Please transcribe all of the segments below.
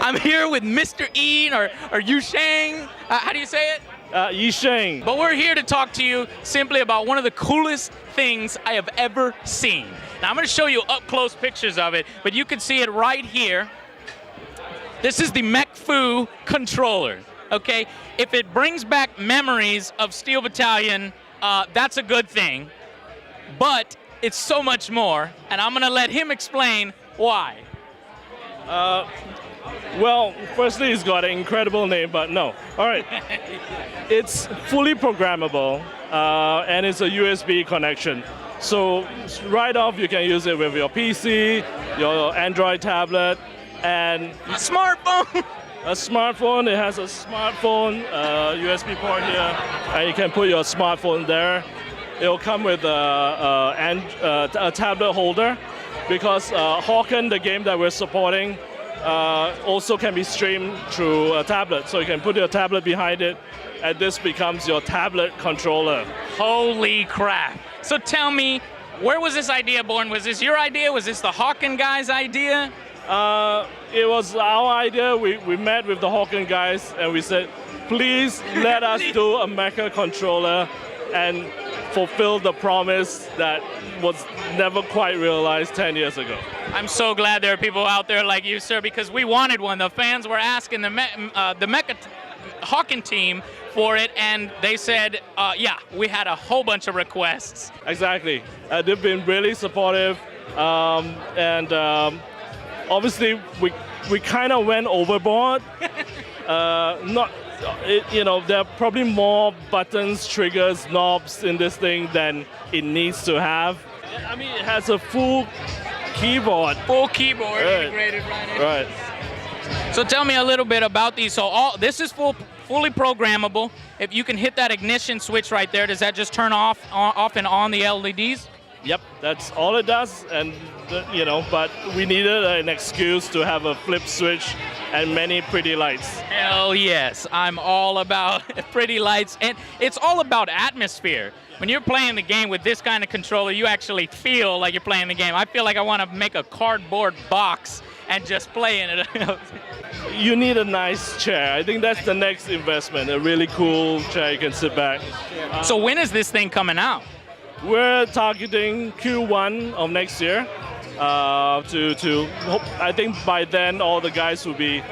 I'm here with Mr. Ian or Yu Sheng. How do you say it? Yi Sheng. But we're here to talk to you simply about one of the coolest things I have ever seen. Now I'm going to show you up-close pictures of it, but you can see it right here. This is the Mek-Fu controller, okay? If it brings back memories of Steel Battalion, that's a good thing. But it's so much more, and I'm going to let him explain why. Well, firstly, it's got an incredible name, but no. All right. It's fully programmable, and it's a USB connection. So right off, you can use it with your PC, your Android tablet, and a smartphone. A smartphone. It has a smartphone USB port here, and you can put your smartphone there. It'll come with a tablet holder, because Hawken, the game that we're supporting, also can be streamed through a tablet. So you can put your tablet behind it, and this becomes your tablet controller. Holy crap. So tell me, where was this idea born? Was this your idea? Was this the Hawken guys' idea? It was our idea. We met with the Hawken guys, and we said, please let us do a mecha controller and fulfill the promise that was never quite realized 10 years ago. I'm so glad there are people out there like you, sir, because we wanted one. The fans were asking the Mecha Hawken team for it, and they said, yeah, we had a whole bunch of requests. Exactly. They've been really supportive, and obviously we kind of went overboard. There are probably more buttons, triggers, knobs in this thing than it needs to have. I mean, it has a full keyboard. Full keyboard integrated right in. Right. So tell me a little bit about these. So this is fully programmable. If you can hit that ignition switch right there, does that just turn off and on the LEDs? Yep, that's all it does. And but we needed an excuse to have a flip switch and many pretty lights. Hell yes, I'm all about pretty lights, and it's all about atmosphere. When you're playing the game with this kind of controller, you actually feel like you're playing the game. I feel like I want to make a cardboard box and just play in it. You need a nice chair. I think that's the next investment, a really cool chair you can sit back. So when is this thing coming out? We're targeting Q1 of next year. I think by then all the guys will be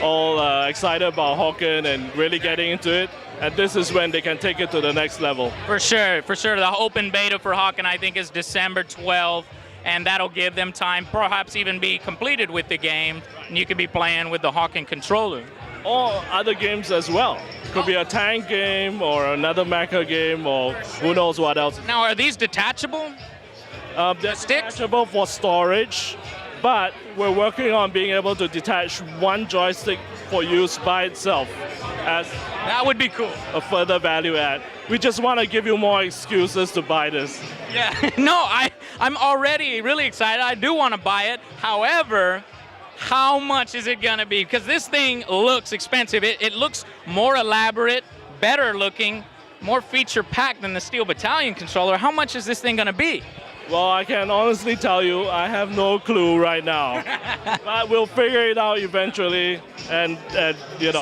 all excited about Hawken and really getting into it. And this is when they can take it to the next level. For sure. The open beta for Hawken, I think, is December 12th. And that'll give them time, perhaps even be completed with the game. And you could be playing with the Hawken controller. Or other games as well. Could be a tank game or another mecha game or who knows what else. Now, are these detachable? They're detachable for storage, but we're working on being able to detach one joystick for use by itself. That would be cool. A further value add. We just want to give you more excuses to buy this. Yeah, no, I'm already really excited. I do want to buy it. However, how much is it going to be? Because this thing looks expensive. It looks more elaborate, better looking, more feature-packed than the Steel Battalion controller. How much is this thing going to be? Well, I can honestly tell you, I have no clue right now. But we'll figure it out eventually, and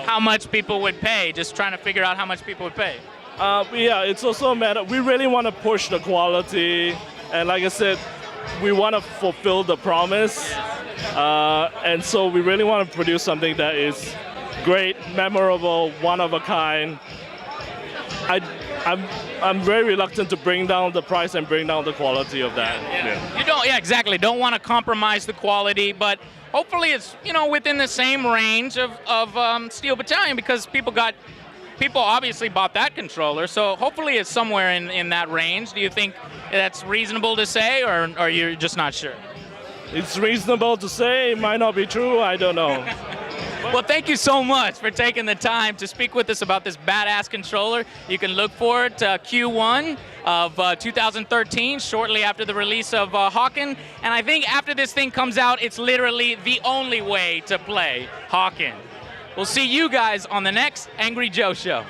How much people would pay, just trying to figure out how much people would pay. Yeah, it's also a matter, we really want to push the quality, and like I said, we want to fulfill the promise, and so we really want to produce something that is great, memorable, one of a kind. I'm very reluctant to bring down the price and bring down the quality of that. Yeah. You don't, yeah, exactly. Don't want to compromise the quality, but hopefully it's within the same range of Steel Battalion, because people obviously bought that controller, so hopefully it's somewhere in that range. Do you think that's reasonable to say, or you're just not sure? It's reasonable to say. It might not be true. I don't know. Well, thank you so much for taking the time to speak with us about this badass controller. You can look forward to Q1 of 2013, shortly after the release of Hawken. And I think after this thing comes out, it's literally the only way to play Hawken. We'll see you guys on the next Angry Joe Show.